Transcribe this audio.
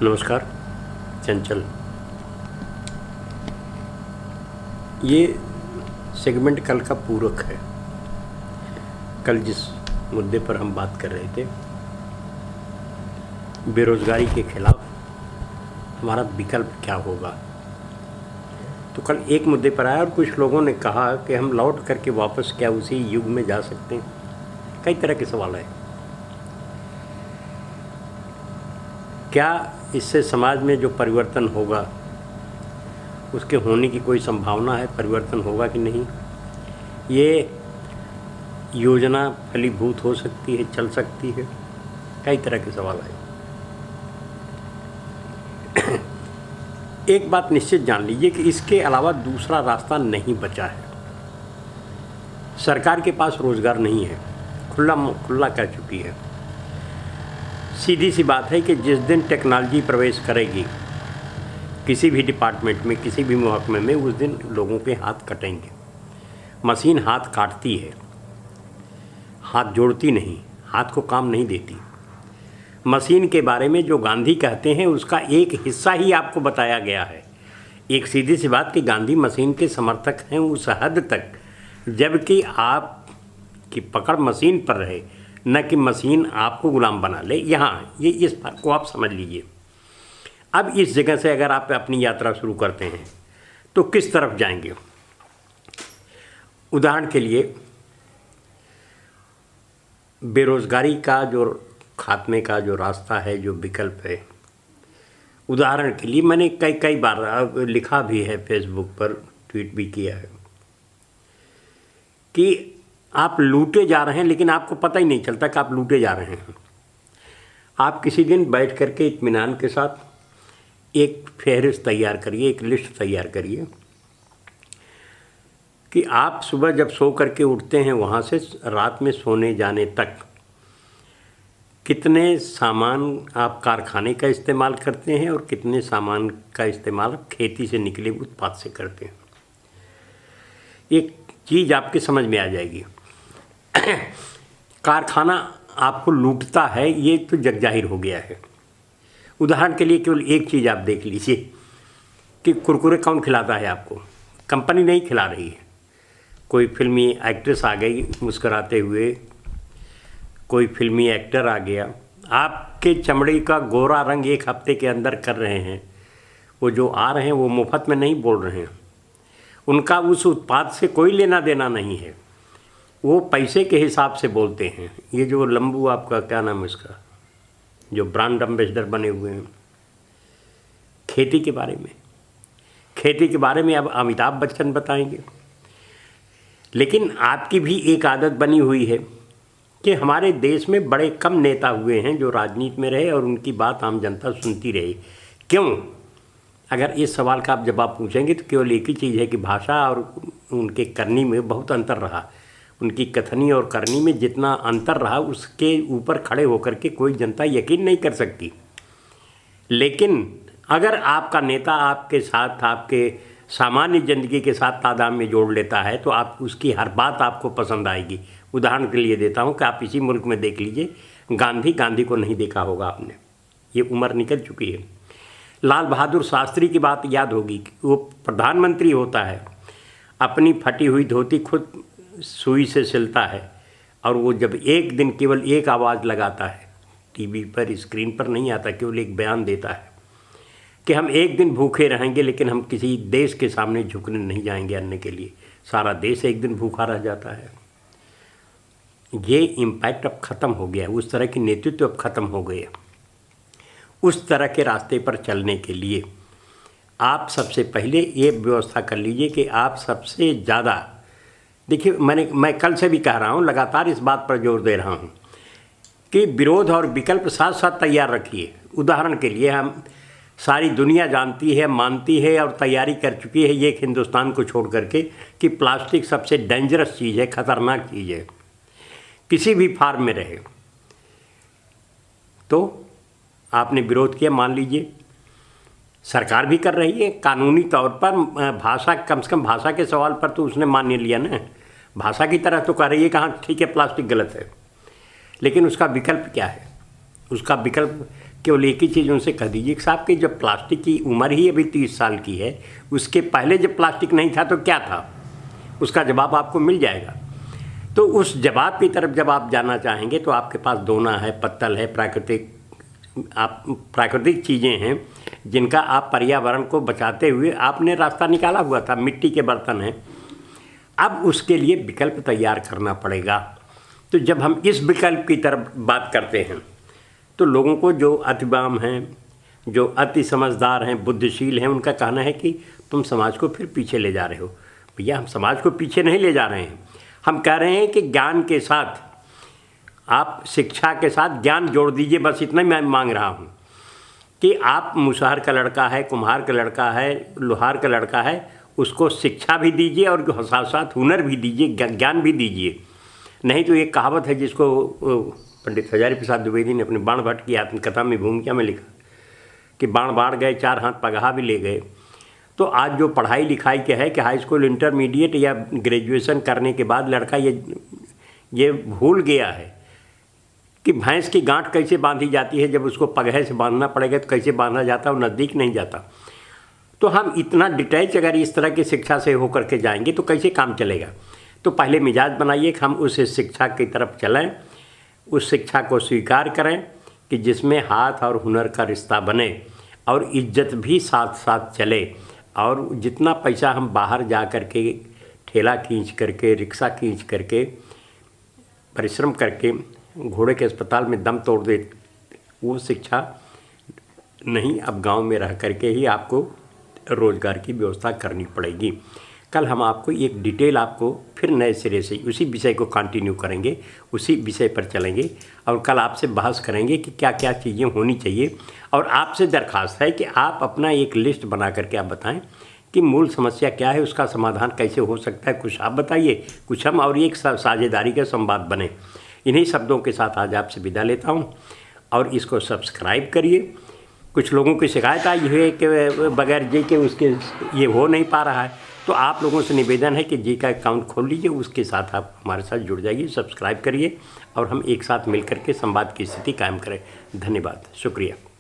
नमस्कार। चंचल, ये सेगमेंट कल का पूरक है। कल जिस मुद्दे पर हम बात कर रहे थे, बेरोज़गारी के खिलाफ हमारा विकल्प क्या होगा, तो कल एक मुद्दे पर आया और कुछ लोगों ने कहा कि हम लौट करके वापस क्या उसी युग में जा सकते हैं। कई तरह के सवाल है। क्या इससे समाज में जो परिवर्तन होगा उसके होने की कोई संभावना है? परिवर्तन होगा कि नहीं, ये योजना फलीभूत हो सकती है, चल सकती है? कई तरह के सवाल है। एक बात निश्चित जान लीजिए कि इसके अलावा दूसरा रास्ता नहीं बचा है। सरकार के पास रोज़गार नहीं है, खुला कर चुकी है। सीधी सी बात है कि जिस दिन टेक्नोलॉजी प्रवेश करेगी किसी भी डिपार्टमेंट में, किसी भी महकमे में, उस दिन लोगों के हाथ कटेंगे। मशीन हाथ काटती है, हाथ जोड़ती नहीं, हाथ को काम नहीं देती। मशीन के बारे में जो गांधी कहते हैं उसका एक हिस्सा ही आपको बताया गया है। एक सीधी सी बात कि गांधी मशीन के समर्थक हैं उस हद तक, जबकि आपकी पकड़ मशीन पर रहे, न कि मशीन आपको गुलाम बना ले। यहाँ ये इस बात को आप समझ लीजिए। अब इस जगह से अगर आप अपनी यात्रा शुरू करते हैं तो किस तरफ जाएंगे? उदाहरण के लिए, बेरोज़गारी का जो खात्मे का जो रास्ता है, जो विकल्प है, उदाहरण के लिए मैंने कई बार लिखा भी है, फेसबुक पर ट्वीट भी किया है कि आप लूटे जा रहे हैं लेकिन आपको पता ही नहीं चलता कि आप लूटे जा रहे हैं। आप किसी दिन बैठ करके इत्मीनान के साथ एक फहरिस्त तैयार करिए, एक लिस्ट तैयार करिए कि आप सुबह जब सो करके उठते हैं वहाँ से रात में सोने जाने तक कितने सामान आप कारखाने का इस्तेमाल करते हैं और कितने सामान का इस्तेमाल खेती से निकले उत्पाद से करते हैं। एक चीज़ आपके समझ में आ जाएगी। कारखाना आपको लूटता है, ये तो जगजाहिर हो गया है। उदाहरण के लिए केवल एक चीज़ आप देख लीजिए कि कुरकुरे कौन खिलाता है आपको? कंपनी नहीं खिला रही है। कोई फिल्मी एक्ट्रेस आ गई मुस्कुराते हुए, कोई फिल्मी एक्टर आ गया, आपके चमड़ी का गोरा रंग एक हफ्ते के अंदर कर रहे हैं। वो जो आ रहे हैं वो मुफ्त में नहीं बोल रहे हैं, उनका उस उत्पाद से कोई लेना देना नहीं है, वो पैसे के हिसाब से बोलते हैं। ये जो लंबू, आपका क्या नाम है इसका, जो ब्रांड एम्बेसडर बने हुए हैं, खेती के बारे में अब अमिताभ बच्चन बताएंगे। लेकिन आपकी भी एक आदत बनी हुई है कि हमारे देश में बड़े कम नेता हुए हैं जो राजनीति में रहे और उनकी बात आम जनता सुनती रही। क्यों? अगर इस सवाल का आप जवाब पूछेंगे तो केवल एक ही चीज़ है कि भाषा और उनके करनी में बहुत अंतर रहा। उनकी कथनी और करनी में जितना अंतर रहा उसके ऊपर खड़े होकर के कोई जनता यकीन नहीं कर सकती। लेकिन अगर आपका नेता आपके साथ, आपके सामान्य ज़िंदगी के साथ तादाद में जोड़ लेता है तो आप उसकी हर बात आपको पसंद आएगी। उदाहरण के लिए देता हूँ कि आप इसी मुल्क में देख लीजिए, गांधी को नहीं देखा होगा आपने, ये उम्र निकल चुकी है। लाल बहादुर शास्त्री की बात याद होगी कि वो प्रधानमंत्री होता है, अपनी फटी हुई धोती खुद सुई से सिलता है, और वो जब एक दिन केवल एक आवाज़ लगाता है, टीवी पर स्क्रीन पर नहीं आता, केवल एक बयान देता है कि हम एक दिन भूखे रहेंगे लेकिन हम किसी देश के सामने झुकने नहीं जाएंगे अन्न के लिए। सारा देश एक दिन भूखा रह जाता है। ये इम्पैक्ट अब ख़त्म हो गया है, उस तरह की नेतृत्व अब ख़त्म हो गए। उस तरह के रास्ते पर चलने के लिए आप सबसे पहले ये व्यवस्था कर लीजिए कि आप सबसे ज़्यादा, देखिए मैं कल से भी कह रहा हूँ, लगातार इस बात पर जोर दे रहा हूँ कि विरोध और विकल्प साथ साथ तैयार रखिए। उदाहरण के लिए, हम सारी दुनिया जानती है, मानती है और तैयारी कर चुकी है, ये हिंदुस्तान को छोड़ करके, कि प्लास्टिक सबसे डेंजरस चीज़ है, ख़तरनाक चीज़ है, किसी भी फार्म में रहे। तो आपने विरोध किया, मान लीजिए, सरकार भी कर रही है कानूनी तौर पर। भाषा, कम से कम भाषा के सवाल पर तो उसने मान लिया ना, भाषा की तरह तो कह रही है कि हाँ ठीक है प्लास्टिक गलत है, लेकिन उसका विकल्प क्या है? उसका विकल्प केवल एक ही चीज़ उनसे कह दीजिए कि साहब कि जब प्लास्टिक की उम्र ही अभी 30 साल की है, उसके पहले जब प्लास्टिक नहीं था तो क्या था, उसका जवाब आपको मिल जाएगा। तो उस जवाब की तरफ जब आप जाना चाहेंगे तो आपके पास दोना है, पत्तल है, प्राकृतिक चीज़ें हैं जिनका आप पर्यावरण को बचाते हुए आपने रास्ता निकाला हुआ था। मिट्टी के बर्तन हैं, अब उसके लिए विकल्प तैयार करना पड़ेगा। तो जब हम इस विकल्प की तरफ बात करते हैं तो लोगों को, जो अतिवाम हैं, जो अति समझदार हैं, बुद्धिशील हैं, उनका कहना है कि तुम समाज को फिर पीछे ले जा रहे हो। भैया, हम समाज को पीछे नहीं ले जा रहे हैं, हम कह रहे हैं कि ज्ञान के साथ, आप शिक्षा के साथ ज्ञान जोड़ दीजिए। बस इतना मैं मांग रहा हूँ कि आप मुसहर का लड़का है, कुम्हार का लड़का है, लोहार का लड़का है, उसको शिक्षा भी दीजिए और साथ साथ हुनर भी दीजिए, ज्ञान भी दीजिए। नहीं तो एक कहावत है जिसको पंडित हजारी प्रसाद द्विवेदी ने अपने बाण भट्ट की आत्मकथा में भूमिका में लिखा कि बाण बाढ़ गए, 4 हाथ पगहा भी ले गए। तो आज जो पढ़ाई लिखाई के है कि हाई स्कूल, इंटरमीडिएट या ग्रेजुएशन करने के बाद लड़का ये भूल गया है कि भैंस की गांठ कैसे बांधी जाती है। जब उसको पगहे से बांधना पड़ेगा तो कैसे बांधा जाता है, वो नज़दीक नहीं जाता। तो हम इतना डिटैच अगर इस तरह की शिक्षा से होकर के जाएंगे तो कैसे काम चलेगा। तो पहले मिजाज बनाइए कि हम उस शिक्षा की तरफ चलें, उस शिक्षा को स्वीकार करें कि जिसमें हाथ और हुनर का रिश्ता बने और इज्जत भी साथ साथ चले। और जितना पैसा हम बाहर जा कर के ठेला खींच करके, रिक्शा खींच करके, परिश्रम करके घोड़े के अस्पताल में दम तोड़ दे, वो शिक्षा नहीं, अब गांव में रह करके ही आपको रोज़गार की व्यवस्था करनी पड़ेगी। कल हम आपको एक डिटेल, आपको फिर नए सिरे से उसी विषय को कंटिन्यू करेंगे, उसी विषय पर चलेंगे और कल आपसे बहस करेंगे कि क्या क्या चीज़ें होनी चाहिए। और आपसे दरख्वास्त है कि आप अपना एक लिस्ट बना करके आप बताएं कि मूल समस्या क्या है, उसका समाधान कैसे हो सकता है। कुछ आप बताइए, कुछ हम, और एक साझेदारी का संवाद बने। इन्हीं शब्दों के साथ आज आपसे विदा लेता हूँ और इसको सब्सक्राइब करिए। कुछ लोगों की शिकायत आई है कि बगैर जी के उसके ये हो नहीं पा रहा है, तो आप लोगों से निवेदन है कि जी का अकाउंट खोल लीजिए, उसके साथ आप हमारे साथ जुड़ जाइए, सब्सक्राइब करिए और हम एक साथ मिलकर के संवाद की स्थिति कायम करें। धन्यवाद, शुक्रिया।